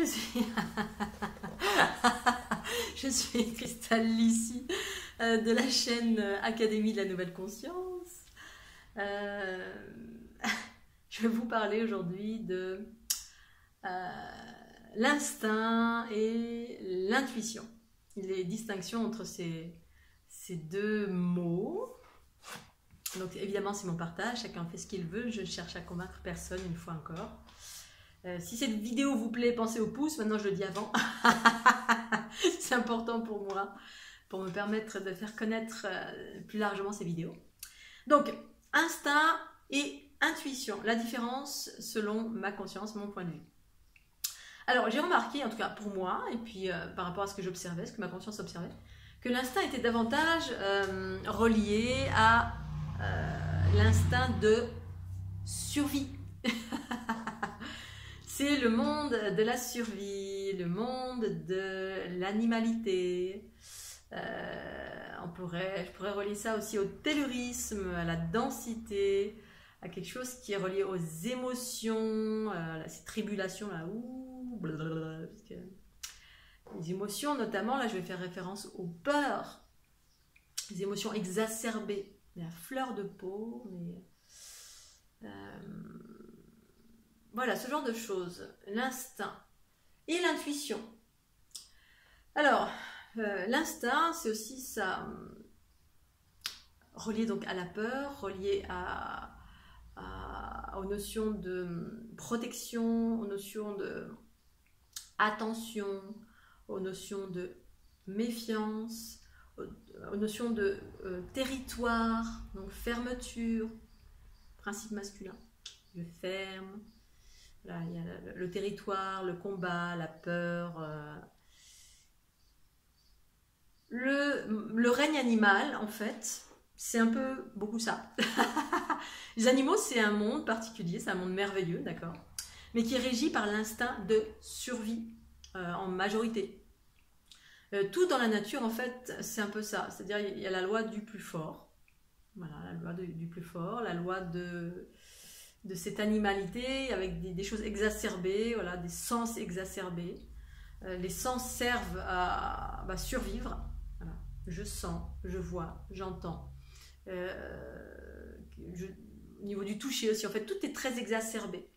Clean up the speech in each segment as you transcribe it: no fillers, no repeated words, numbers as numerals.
suis, je suis Cristal Lissi de la chaîne Académie de la Nouvelle Conscience. Je vais vous parler aujourd'hui de l'instinct et l'intuition. Les distinctions entre ces deux mots. Donc évidemment c'est mon partage, chacun fait ce qu'il veut, je ne cherche à convaincre personne une fois encore. Si cette vidéo vous plaît, pensez au pouce, maintenant je le dis avant. C'est important pour moi, pour me permettre de faire connaître plus largement ces vidéos. Donc, instinct et intuition, la différence selon ma conscience, mon point de vue. Alors j'ai remarqué, en tout cas pour moi, et puis par rapport à ce que j'observais, ce que ma conscience observait, que l'instinct était davantage relié à l'instinct de survie. C'est le monde de la survie, le monde de l'animalité. Je pourrais relier ça aussi au taylorisme, à la densité, à quelque chose qui est relié aux émotions, à ces tribulations là, parce que les émotions notamment, là je vais faire référence au peur, les émotions exacerbées, mais à fleur de peau, mais voilà, ce genre de choses, l'instinct et l'intuition. Alors, l'instinct, c'est aussi ça, relié donc à la peur, relié aux notions de protection, aux notions de attention, aux notions de méfiance, aux notions de territoire, donc fermeture, principe masculin, je ferme. Là, il y a le territoire, le combat, la peur. Le règne animal, en fait, c'est un peu beaucoup ça. Les animaux, c'est un monde particulier, c'est un monde merveilleux, d'accord, mais qui est régi par l'instinct de survie en majorité. Tout dans la nature, en fait, c'est un peu ça. C'est-à-dire, il y a la loi du plus fort. Voilà, la loi du plus fort, la loi de cette animalité avec des choses exacerbées, voilà, des sens exacerbés. Les sens servent à survivre. Voilà. Je sens, je vois, j'entends. Au niveau du toucher aussi, en fait, tout est très exacerbé.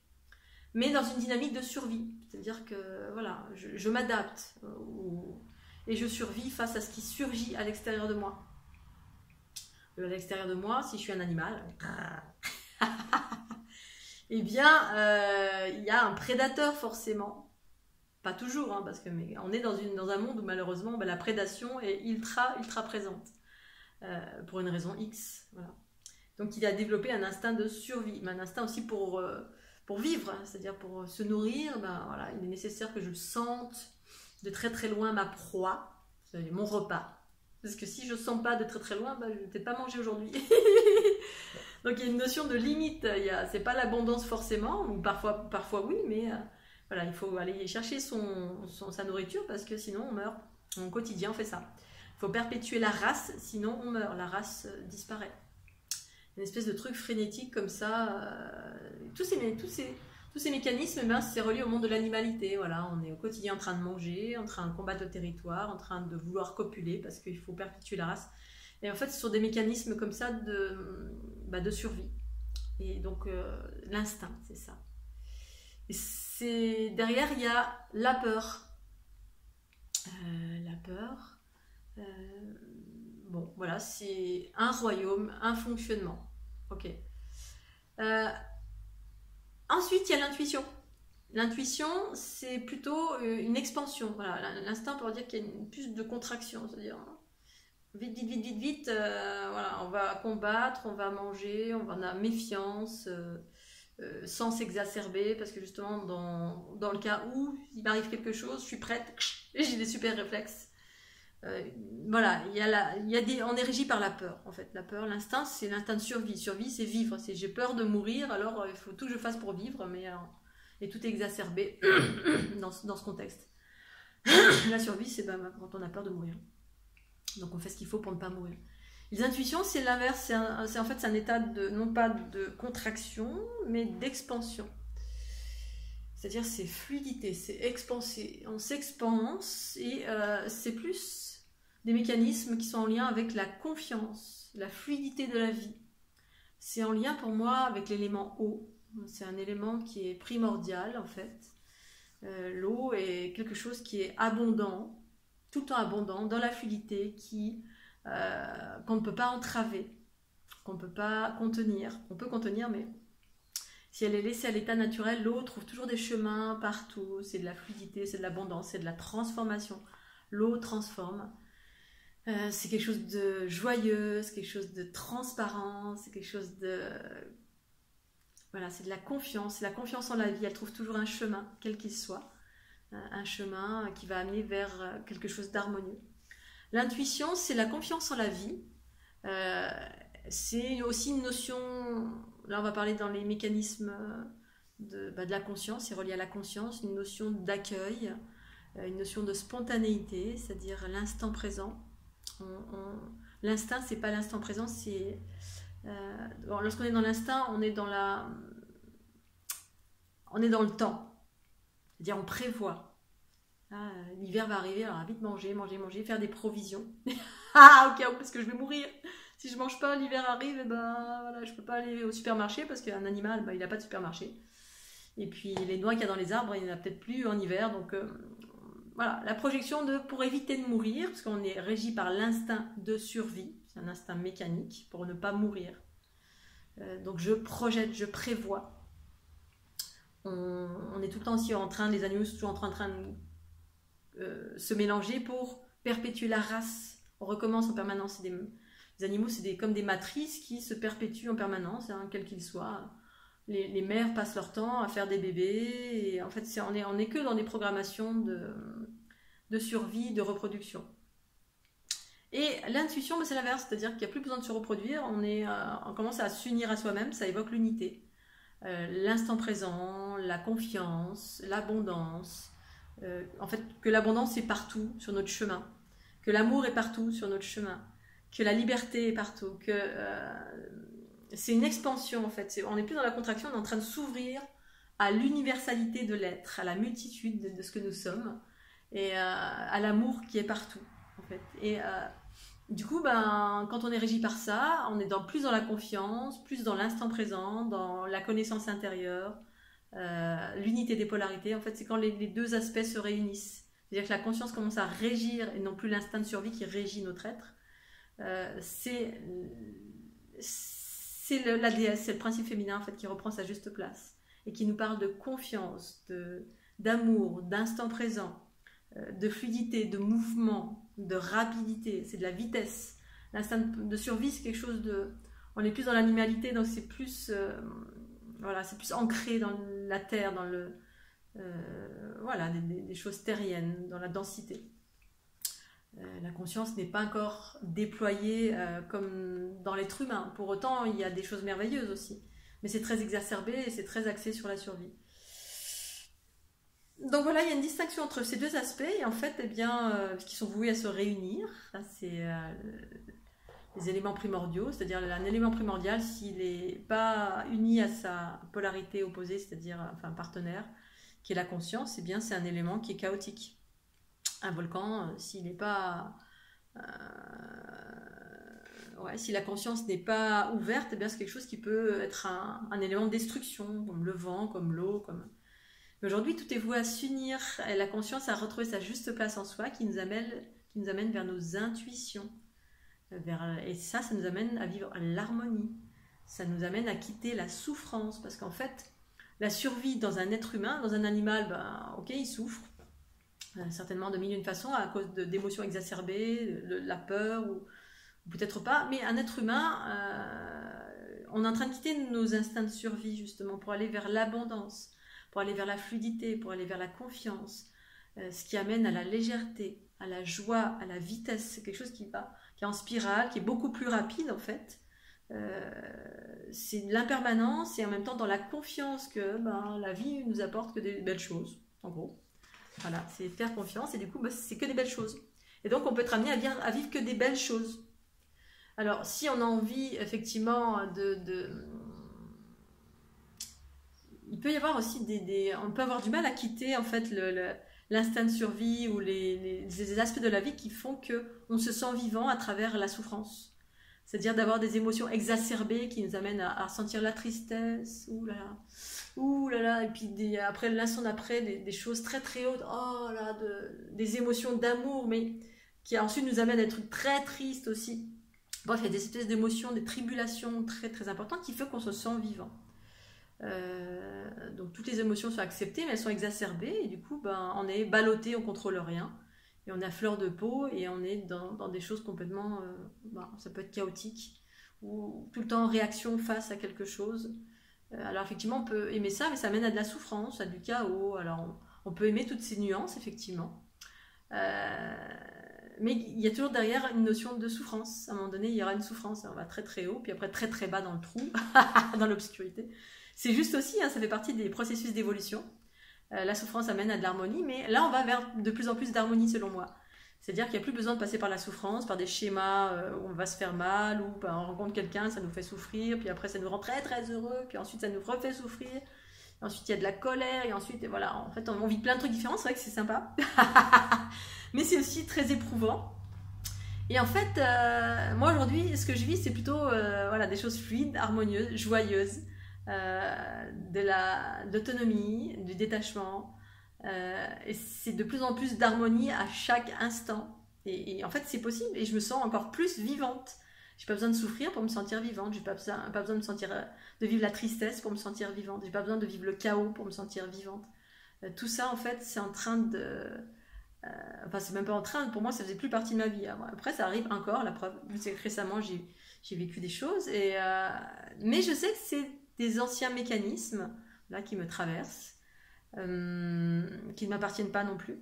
Mais dans une dynamique de survie. C'est-à-dire que voilà, je m'adapte et je survis face à ce qui surgit à l'extérieur de moi. À l'extérieur de moi, si je suis un animal, eh bien, il y a un prédateur forcément. Pas toujours, hein, parce que on est dans un monde où malheureusement la prédation est ultra présente. Pour une raison X. Voilà. Donc il a développé un instinct de survie, mais un instinct aussi pour vivre, hein, c'est-à-dire pour se nourrir. Voilà, il est nécessaire que je sente de très loin ma proie, c'est-à-dire mon repas. Parce que si je ne sens pas de très loin, je ne vais peut-être pas manger aujourd'hui. Donc il y a une notion de limite, c'est pas l'abondance forcément, ou parfois oui, mais voilà, il faut aller chercher sa nourriture parce que sinon on meurt. Au quotidien on fait ça. Il faut perpétuer la race, sinon on meurt, la race disparaît. Une espèce de truc frénétique comme ça. Tous ces mécanismes, c'est relié au monde de l'animalité. Voilà, on est au quotidien en train de manger, en train de combattre le territoire, en train de vouloir copuler parce qu'il faut perpétuer la race. Et en fait, ce sont des mécanismes comme ça de survie. Et donc, l'instinct, c'est ça. Et derrière, il y a la peur. La peur. Bon, voilà, c'est un royaume, un fonctionnement. Ok. Ensuite, il y a l'intuition. L'intuition, c'est plutôt une expansion. Voilà, l'instinct pour dire qu'il y a plus de contraction, c'est-à-dire vite, voilà, on va combattre, on va manger, on va avoir méfiance, sans s'exacerber, parce que justement, dans le cas où il m'arrive quelque chose, je suis prête, et j'ai des super réflexes. Voilà, on est régi par la peur, en fait. La peur, l'instinct, c'est l'instinct de survie. Survie, c'est vivre. C'est j'ai peur de mourir, alors il faut tout que je fasse pour vivre, et tout est exacerbé dans ce contexte. La survie, c'est quand on a peur de mourir. Donc on fait ce qu'il faut pour ne pas mourir. Les intuitions, c'est l'inverse. En fait, c'est un état non pas de contraction, mais d'expansion. C'est-à-dire c'est fluidité, c'est expansé, on s'expanse et c'est plus des mécanismes qui sont en lien avec la confiance, la fluidité de la vie. C'est en lien pour moi avec l'élément eau. C'est un élément qui est primordial en fait. L'eau est quelque chose qui est abondant, tout le temps abondant, dans la fluidité, qu'on ne peut pas entraver, qu'on ne peut pas contenir. On peut contenir, mais si elle est laissée à l'état naturel, l'eau trouve toujours des chemins partout. C'est de la fluidité, c'est de l'abondance, c'est de la transformation. L'eau transforme. C'est quelque chose de joyeux, c'est quelque chose de transparent, c'est quelque chose de... Voilà, c'est de la confiance en la vie. Elle trouve toujours un chemin, quel qu'il soit. Un chemin qui va amener vers quelque chose d'harmonieux. L'intuition, c'est la confiance en la vie. C'est aussi une notion... Là, on va parler dans les mécanismes de la conscience, c'est relié à la conscience, une notion d'accueil, une notion de spontanéité, c'est-à-dire l'instant présent. L'instinct, c'est pas l'instant présent, c'est... lorsqu'on est dans l'instinct, on est dans le temps. C'est-à-dire on prévoit. L'hiver va arriver, alors vite manger, faire des provisions. Au cas où, parce que je vais mourir. Si je mange pas, l'hiver arrive, et voilà, je peux pas aller au supermarché parce qu'un animal, il n'a pas de supermarché. Et puis les noix qu'il y a dans les arbres, il n'y en a peut-être plus en hiver. Donc voilà, la projection pour éviter de mourir, parce qu'on est régi par l'instinct de survie, c'est un instinct mécanique pour ne pas mourir. Donc je projette, je prévois. On est tout le temps aussi les animaux sont toujours en train de se mélanger pour perpétuer la race. On recommence en permanence. Les animaux, c'est comme des matrices qui se perpétuent en permanence, quels qu'ils soient. Les mères passent leur temps à faire des bébés. Et en fait, on est que dans des programmations de survie, de reproduction. Et l'intuition, c'est l'inverse, c'est-à-dire qu'il n'y a plus besoin de se reproduire. On commence à s'unir à soi-même, ça évoque l'unité. L'instant présent, la confiance, l'abondance. En fait, que l'abondance est partout sur notre chemin. Que l'amour est partout sur notre chemin. Que la liberté est partout, que c'est une expansion en fait, on n'est plus dans la contraction, on est en train de s'ouvrir à l'universalité de l'être, à la multitude de ce que nous sommes, et à l'amour qui est partout en fait. Et du coup, quand on est régi par ça, on est plus dans la confiance, plus dans l'instant présent, dans la connaissance intérieure, l'unité des polarités. En fait, c'est quand les deux aspects se réunissent. C'est-à-dire que la conscience commence à régir, et non plus l'instinct de survie qui régit notre être. C'est la déesse, c'est le principe féminin en fait qui reprend sa juste place et qui nous parle de confiance, d'amour, d'instant présent, de fluidité, de mouvement, de rapidité, c'est de la vitesse. L'instinct de survie, c'est quelque chose on est plus dans l'animalité, donc c'est plus c'est plus ancré dans la terre, dans des choses terriennes, dans la densité. La conscience n'est pas encore déployée comme dans l'être humain. Pour autant, il y a des choses merveilleuses aussi. Mais c'est très exacerbé et c'est très axé sur la survie. Donc voilà, il y a une distinction entre ces deux aspects et en fait, qui sont voués à se réunir. Ça, c'est les éléments primordiaux, c'est-à-dire un élément primordial, s'il n'est pas uni à sa polarité opposée, c'est-à-dire un partenaire, qui est la conscience, c'est un élément qui est chaotique. Un volcan, s'il n'est pas... si la conscience n'est pas ouverte, c'est quelque chose qui peut être un élément de destruction, comme le vent, comme l'eau. Mais aujourd'hui, tout est voué à s'unir, et la conscience a retrouvé sa juste place en soi, qui nous amène vers nos intuitions. Et ça nous amène à vivre l'harmonie. Ça nous amène à quitter la souffrance, parce qu'en fait, la survie dans un être humain, dans un animal, il souffre, certainement de mille et une façons à cause d'émotions exacerbées, de la peur ou peut-être pas, mais un être humain, on est en train de quitter nos instincts de survie justement pour aller vers l'abondance, pour aller vers la fluidité, pour aller vers la confiance, ce qui amène à la légèreté, à la joie, à la vitesse. C'est quelque chose qui est en spirale, qui est beaucoup plus rapide en fait. C'est l'impermanence et en même temps dans la confiance que la vie nous apporte que des belles choses, en gros. Voilà, c'est faire confiance et du coup, c'est que des belles choses. Et donc, on peut être amené à vivre que des belles choses. Alors, si on a envie, effectivement, il peut y avoir aussi on peut avoir du mal à quitter en fait l'instinct de survie ou les aspects de la vie qui font qu'on se sent vivant à travers la souffrance. C'est-à-dire d'avoir des émotions exacerbées qui nous amènent à ressentir la tristesse, ouh là là, et puis après l'instant d'après, des choses très très hautes, oh là, des émotions d'amour, mais qui ensuite nous amènent à être très tristes aussi. Bref, il y a des espèces d'émotions, des tribulations très très importantes qui font qu'on se sent vivant. Donc toutes les émotions sont acceptées, mais elles sont exacerbées, et du coup, on est ballotté, on contrôle rien, et on est à fleur de peau, et on est dans des choses complètement, ça peut être chaotique, ou tout le temps en réaction face à quelque chose. Alors effectivement, on peut aimer ça, mais ça mène à de la souffrance, à du chaos. Alors on peut aimer toutes ces nuances, effectivement. Mais il y a toujours derrière une notion de souffrance. À un moment donné, il y aura une souffrance. On va très très haut, puis après très très bas dans le trou, dans l'obscurité. C'est juste aussi, ça fait partie des processus d'évolution. La souffrance amène à de l'harmonie, mais là on va vers de plus en plus d'harmonie selon moi. C'est-à-dire qu'il n'y a plus besoin de passer par la souffrance, par des schémas où on va se faire mal, ou on rencontre quelqu'un, ça nous fait souffrir, puis après ça nous rend très très heureux, puis ensuite ça nous refait souffrir, et ensuite il y a de la colère, et ensuite, et voilà, en fait on vit plein de trucs différents, c'est vrai que c'est sympa, mais c'est aussi très éprouvant. Et en fait, moi aujourd'hui, ce que je vis, c'est plutôt des choses fluides, harmonieuses, joyeuses, de l'autonomie, du détachement. Et c'est de plus en plus d'harmonie à chaque instant. Et en fait, c'est possible. Et je me sens encore plus vivante. J'ai pas besoin de souffrir pour me sentir vivante. J'ai pas besoin de vivre la tristesse pour me sentir vivante. J'ai pas besoin de vivre le chaos pour me sentir vivante. Tout ça, en fait, c'est en train de... c'est même pas en train. Pour moi, ça faisait plus partie de ma vie. Après, ça arrive encore. La preuve, c'est que récemment, j'ai vécu des choses. Mais je sais que c'est des anciens mécanismes là qui me traversent. Qui ne m'appartiennent pas non plus.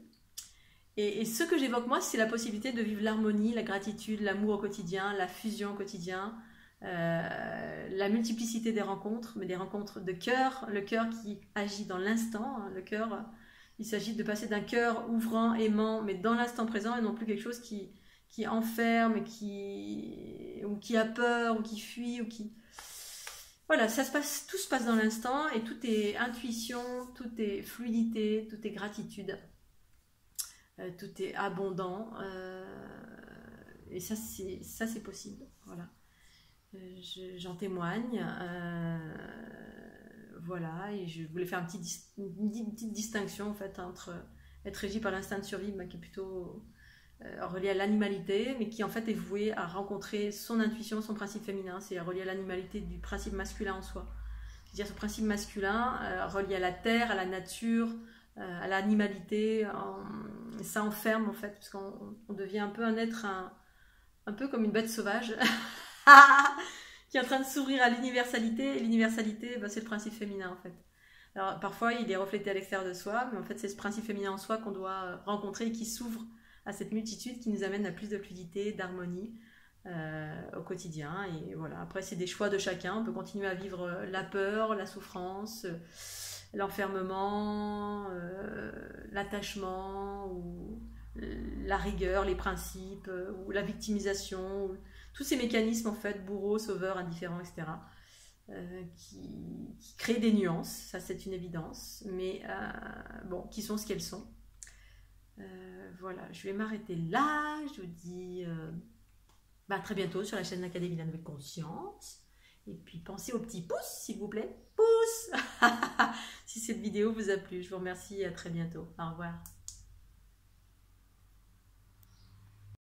Et ce que j'évoque moi, c'est la possibilité de vivre l'harmonie, la gratitude, l'amour au quotidien, la fusion au quotidien, la multiplicité des rencontres, mais des rencontres de cœur, le cœur qui agit dans l'instant, le cœur, il s'agit de passer d'un cœur ouvrant, aimant, mais dans l'instant présent, et non plus quelque chose qui enferme, ou qui a peur, ou qui fuit, ou qui... Voilà, tout se passe dans l'instant et tout est intuition, tout est fluidité, tout est gratitude, tout est abondant et ça c'est possible. Voilà, j'en témoigne. Voilà, et je voulais faire une petite distinction en fait entre être régi par l'instinct de survie, qui est plutôt relié à l'animalité, mais qui en fait est voué à rencontrer son intuition, son principe féminin, c'est relié à l'animalité du principe masculin en soi. C'est-à-dire ce principe masculin relié à la terre, à la nature, à l'animalité, ça enferme en fait, parce qu'on devient un peu un être, un peu comme une bête sauvage, qui est en train de s'ouvrir à l'universalité, et l'universalité, c'est le principe féminin en fait. Alors parfois il est reflété à l'extérieur de soi, mais en fait c'est ce principe féminin en soi qu'on doit rencontrer et qui s'ouvre à cette multitude qui nous amène à plus de fluidité, d'harmonie au quotidien. Et voilà, après c'est des choix de chacun, on peut continuer à vivre la peur, la souffrance, l'enfermement, l'attachement, ou la rigueur, les principes, ou la victimisation, ou tous ces mécanismes en fait, bourreau, sauveur, indifférent, etc. Qui créent des nuances, ça c'est une évidence, mais qui sont ce qu'elles sont. Voilà, je vais m'arrêter là. Je vous dis à très bientôt sur la chaîne Académie de la Nouvelle Conscience. Et puis pensez au petit pouce, s'il vous plaît. Pouce si cette vidéo vous a plu. Je vous remercie et à très bientôt. Au revoir.